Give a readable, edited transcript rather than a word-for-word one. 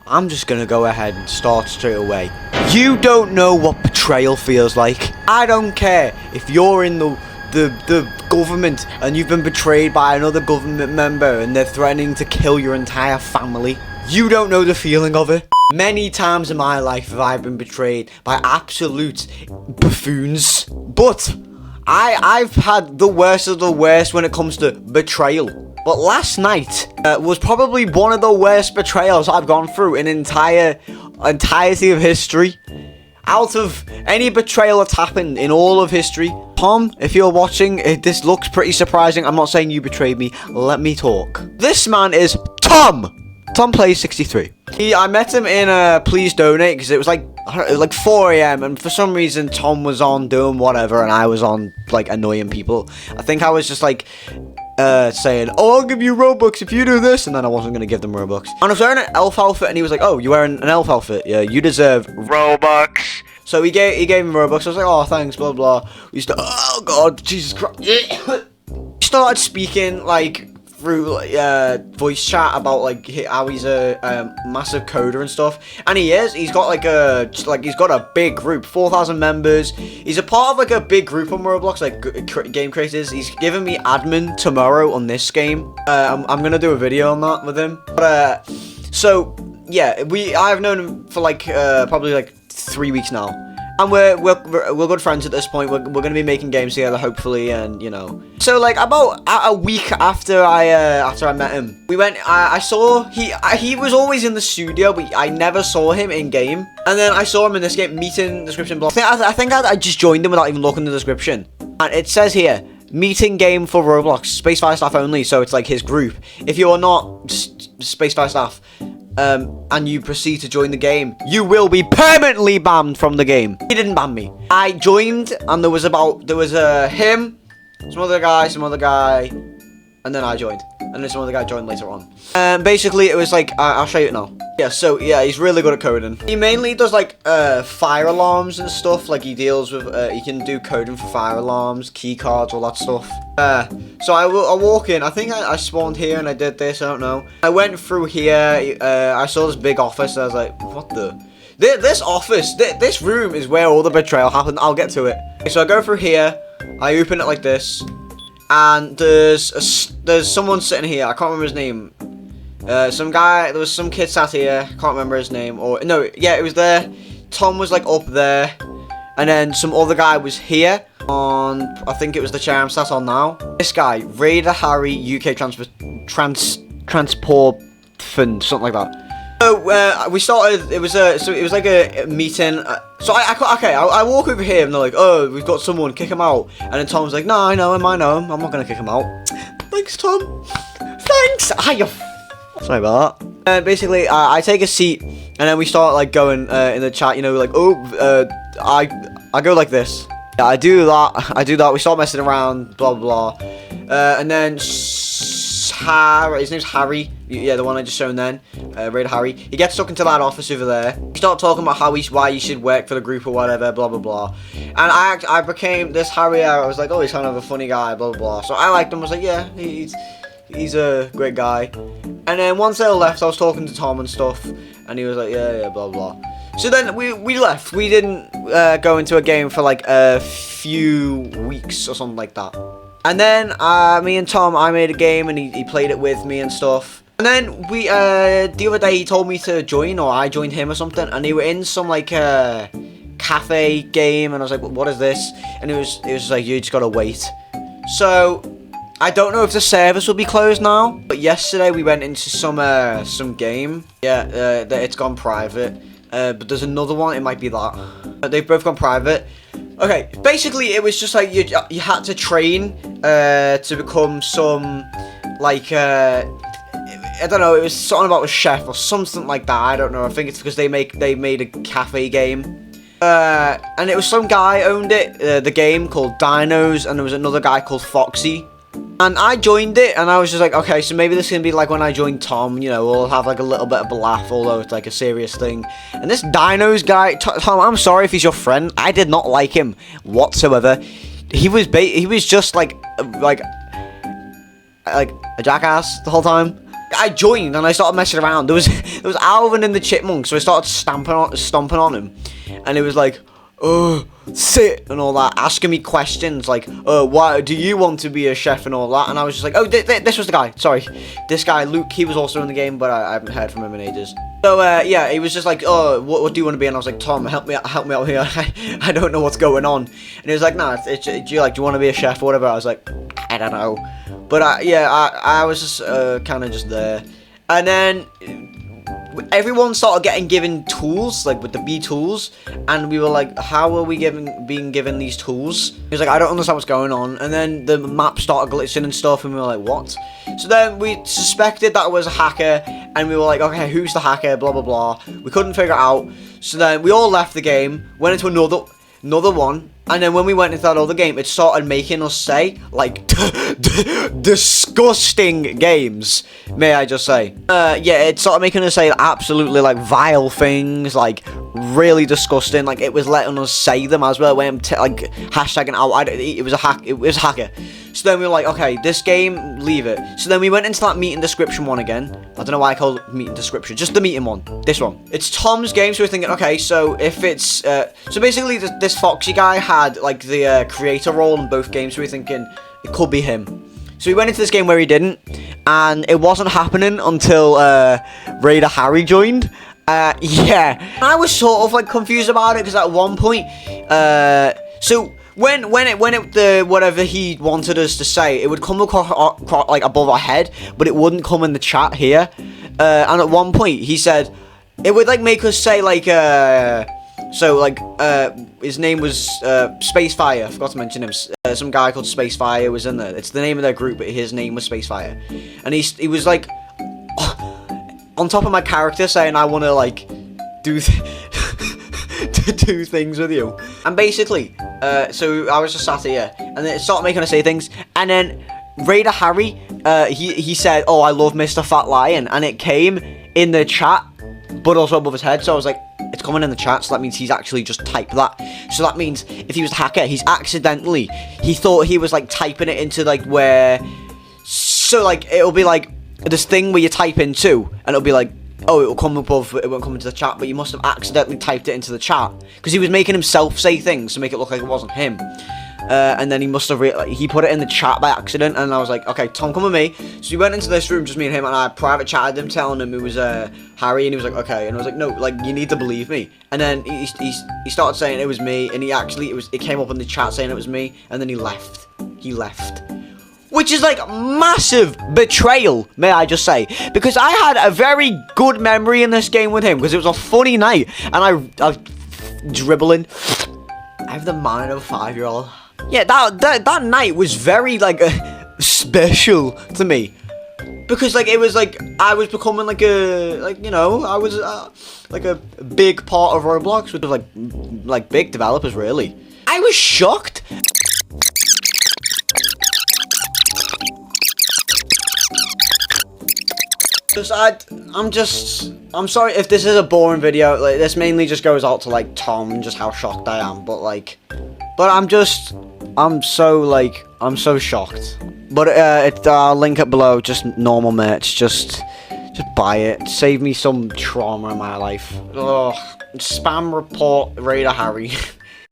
I'm just gonna go ahead and start straight away. You don't know what betrayal feels like. I don't care if you're in the government and you've been betrayed by another government member and they're threatening to kill your entire family. You don't know the feeling of it. Many times in my life have I been betrayed by absolute buffoons. But I've had the worst of the worst when it comes to betrayal. But last night was probably one of the worst betrayals I've gone through in entirety of history. Out of any betrayal that's happened in all of history. Tom, if you're watching, this looks pretty surprising. I'm not saying you betrayed me. Let me talk. This man is Tom. Tom plays 63. I met him in Please Donate because it was like 4 a.m. and for some reason Tom was on doing whatever and I was on like annoying people. I think I was just like saying, oh, I'll give you Robux if you do this, and then I wasn't going to give them Robux. And I was wearing an elf outfit and he was like, oh, you're wearing an elf outfit? Yeah, you deserve Robux. So he gave him Robux. I was like, oh, thanks, blah, blah. We started, oh, God, Jesus Christ. We started speaking, like, through voice chat about like how he's a massive coder and stuff, and he is. He's got he's got a big group, 4,000 members. He's a part of like a big group on Roblox, like game creators. He's giving me admin tomorrow on this game. I'm gonna do a video on that with him. But so yeah, I've known him for like probably like 3 weeks now. And we're good friends at this point. We're gonna be making games together, hopefully, and you know. So like about a week after I met him, we went. I saw he was always in the studio, but I never saw him in game. And then I saw him in this game. Meeting description block. I think I just joined him without even looking at the description. And it says here, meeting game for Roblox, Space Fire staff only. So it's like his group. If you are not Space Fire staff. And you proceed to join the game, you will be permanently banned from the game. He didn't ban me. I joined, and there was him, some other guy, and then I joined, and then some other guy joined later on. Basically, it was like I'll show you now. Yeah, so yeah, he's really good at coding. He mainly does like fire alarms and stuff. Like he deals with, he can do coding for fire alarms, key cards, all that stuff. So I walk in. I think I spawned here and I did this. I don't know. I went through here. I saw this big office. I was like, what the? This office, this room is where all the betrayal happened. I'll get to it. Okay, so I go through here. I open it like this, and there's someone sitting here. I can't remember his name. Some guy. There was some kid sat here. Can't remember his name. Or no, yeah, it was there. Tom was like up there, and then some other guy was here. On, I think it was the chair I'm sat on now. This guy, Raider Harry, UK transport fund, something like that. So we started. It was like a meeting. So I walk over here and they're like, oh, we've got someone, kick him out. And then Tom's like, no, I know him. I'm not gonna kick him out. Thanks, Tom. Thanks. Sorry about that. Basically, I take a seat and then we start like going in the chat. You know, like, oh, I go like this. Yeah, I do that. We start messing around, blah, blah, blah. And then Harry, his name's Harry. Yeah, the one I just shown then. Raider Harry. He gets stuck into that office over there. We start talking about why you should work for the group or whatever, blah, blah, blah. And I became this Harry. I was like, oh, he's kind of a funny guy, blah, blah, blah. So I liked him. I was like, yeah, he's a great guy. And then once they left, I was talking to Tom and stuff. And he was like, yeah, blah, blah. So then we left. We didn't go into a game for like a few weeks or something like that. And then me and Tom, I made a game and he played it with me and stuff. And then we the other day he told me to join, or I joined him or something. And they were in some like cafe game, and I was like, what is this? And it was like, you just gotta wait. So I don't know if the service will be closed now. But yesterday we went into some game. Yeah, it's gone private. But there's another one, it might be that. They've both gone private. Okay, basically it was just like you had to train to become some, like, I don't know, it was something about a chef or something like that, I don't know. I think it's because they made a cafe game. And it was some guy owned it, the game called Dinos, and there was another guy called Foxy. And I joined it, and I was just like, okay, so maybe this is going to be like when I joined Tom, you know, we'll have like a little bit of a laugh, although it's like a serious thing. And this Dinos guy, Tom, I'm sorry if he's your friend, I did not like him whatsoever. He was just like a jackass the whole time. I joined and I started messing around. There was Alvin and the Chipmunk, so I started stomping on him, and it was like, oh, sit and all that, asking me questions like, why do you want to be a chef and all that? And I was just like, oh, this was the guy. Sorry, this guy Luke. He was also in the game, but I haven't heard from him in ages. So yeah, he was just like, oh, what do you want to be? And I was like, Tom, help me out here. I don't know what's going on. And he was like, nah, do you want to be a chef or whatever? I was like, I don't know. But yeah, I was just kind of just there. And then everyone started given tools, like with the B tools, and we were like, how are we being given these tools? He was like, I don't understand what's going on. And then the map started glitching and stuff, and we were like, what? So then we suspected that it was a hacker, and we were like, okay, who's the hacker, blah blah blah. We couldn't figure it out, so then we all left the game, went into another one, and then when we went into that other game, it started making us say, like, disgusting games, may I just say. Yeah, it started making us say absolutely, like, vile things, like, really disgusting. Like, it was letting us say them as well, when like, hashtagging out. It was a hacker. So then we were like, okay, this game, leave it. So then we went into that meeting description one again. I don't know why I called it meeting description. Just the meeting one. This one. It's Tom's game, so we're thinking, okay, so if it's... so basically, this Foxy guy had, like, the creator role in both games, so we're thinking, it could be him. So we went into this game where he didn't, and it wasn't happening until Raider Harry joined. Yeah. I was sort of, like, confused about it, because at one point... so... When whatever he wanted us to say, it would come across like above our head, but it wouldn't come in the chat here. And at one point he said it would like make us say like his name was Spacefire. I forgot to mention him. Some guy called Spacefire was in there. It's the name of their group, but his name was Spacefire. And he was like on top of my character saying I want to like do things with you. And basically, so I was just sat here, and then it started making us say things, and then Raider Harry, he said, oh, I love Mr. Fat Lion, and it came in the chat, but also above his head, so I was like, it's coming in the chat, so that means he's actually just typed that. So that means, if he was a hacker, he thought he was, like, typing it into, like, where, so, like, it'll be, like, this thing where you type into, and it'll be, like, oh, it will come above, it won't come into the chat, but you must have accidentally typed it into the chat, because he was making himself say things to make it look like it wasn't him, and then he must have, he put it in the chat by accident, and I was like, okay, Tom, come with me. So we went into this room, just me and him, and I private chatted him, telling him it was, Harry, and he was like, okay, and I was like, no, like, you need to believe me, and then he started saying it was me, and it came up in the chat saying it was me, and then he left. Which is like massive betrayal, may I just say, because I had a very good memory in this game with him, because it was a funny night, and I was dribbling. I have the mind of a 5-year-old. Yeah, that night was very like special to me, because like it was like I was becoming like I was like a big part of Roblox, which was like big developers really. I was shocked. I'm sorry if this is a boring video. Like, this mainly just goes out to like Tom and just how shocked I am. But I'm so shocked. But I'll link it below. Just normal merch. Just buy it. Save me some trauma in my life. Ugh. Spam report Raider Harry.